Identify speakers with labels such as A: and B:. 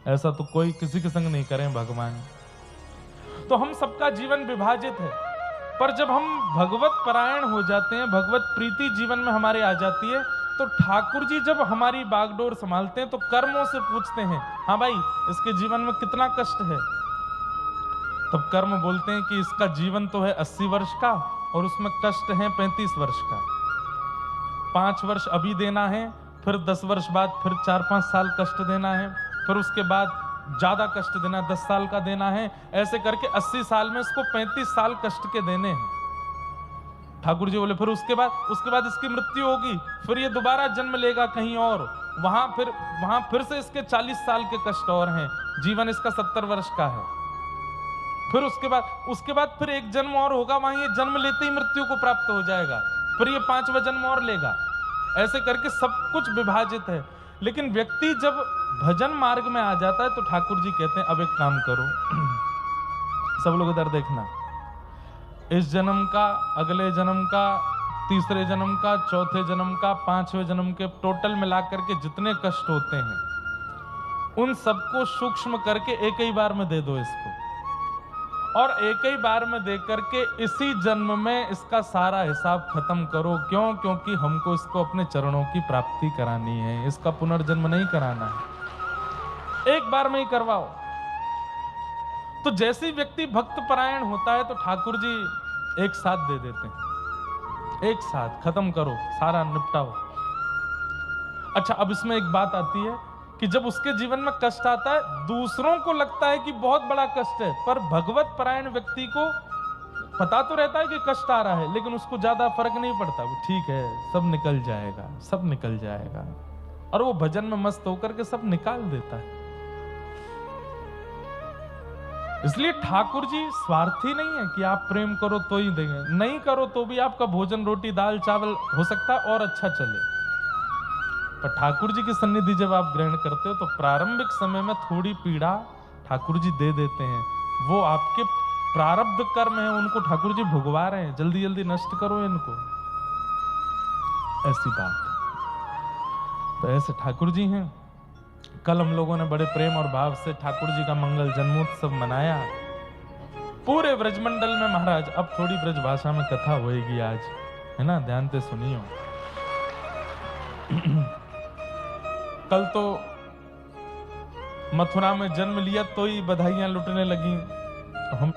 A: ऐसा तो कोई किसी के संग नहीं करें भगवान। तो हम सबका जीवन विभाजित है, पर जब हम भगवत परायण हो जाते हैं, भगवत प्रीति जीवन में हमारे आ जाती है, तो ठाकुर जी जब हमारी बागडोर संभालते हैं तो कर्मों से पूछते हैं, हाँ भाई इसके जीवन में कितना कष्ट है। तब कर्म बोलते हैं कि इसका जीवन तो है 80 वर्ष का और उसमें कष्ट है 35 वर्ष का। 5 वर्ष अभी देना है, फिर 10 वर्ष बाद फिर 4-5 साल कष्ट देना है, फिर उसके बाद ज्यादा कष्ट देना, 10 साल का देना है। ऐसे करके 80 साल में इसको 35 साल कष्ट के देने हैं। ठाकुर जी बोले फिर उसके बाद इसकी मृत्यु होगी, फिर ये दोबारा जन्म लेगा कहीं और, वहां फिर से इसके 40 साल के कष्ट और हैं। जीवन इसका 70 वर्ष का है। फिर उसके बाद फिर एक जन्म और होगा, वहां ये जन्म लेते ही मृत्यु को प्राप्त हो जाएगा, फिर ये 5वां जन्म और लेगा। ऐसे करके सब कुछ विभाजित है। लेकिन व्यक्ति जब भजन मार्ग में आ जाता है तो ठाकुर जी कहते हैं अब एक काम करो, सब लोग इधर देखना, इस जन्म का, अगले जन्म का, तीसरे जन्म का, चौथे जन्म का, 5वें जन्म के टोटल मिलाकर के जितने कष्ट होते हैं उन सबको सूक्ष्म करके एक ही बार में दे दो इसको, और एक ही बार में दे करके इसी जन्म में इसका सारा हिसाब खत्म करो। क्यों? क्योंकि हमको इसको अपने चरणों की प्राप्ति करानी है, इसका पुनर्जन्म नहीं कराना है, एक बार में ही करवाओ। तो जैसे व्यक्ति भक्त परायण होता है तो ठाकुर जी एक साथ दे देते हैं, एक साथ खत्म करो, सारा निपटाओ। अच्छा, अब इसमें एक बात आती है कि जब उसके जीवन में कष्ट आता है, दूसरों को लगता है कि बहुत बड़ा कष्ट है, पर भगवत परायण व्यक्ति को पता तो रहता है कि कष्ट आ रहा है, लेकिन उसको ज्यादा फर्क नहीं पड़ता, वो ठीक है, सब निकल जाएगा, सब निकल जाएगा, और वो भजन में मस्त होकर के सब निकाल देता है। इसलिए ठाकुर जी स्वार्थी नहीं है कि आप प्रेम करो तो ही देंगे, नहीं करो तो भी आपका भोजन रोटी दाल चावल हो सकता है और अच्छा चले। पर ठाकुर जी की सन्निधि जब आप ग्रहण करते हो तो प्रारंभिक समय में थोड़ी पीड़ा ठाकुर जी दे देते हैं। वो आपके प्रारब्ध कर्म है, उनको ठाकुर जी भुगवा रहे हैं, जल्दी जल्दी नष्ट करो इनको, ऐसी बात। तो ऐसे ठाकुर जी हैं। कल हम लोगों ने बड़े प्रेम और भाव से ठाकुर जी का मंगल जन्मोत्सव मनाया पूरे ब्रजमंडल में महाराज। अब थोड़ी ब्रज भाषा में कथा होएगी आज, है ना, ध्यान से सुनियो। कल तो मथुरा में जन्म लिया तो ही बधाइयां लुटने लगी। हम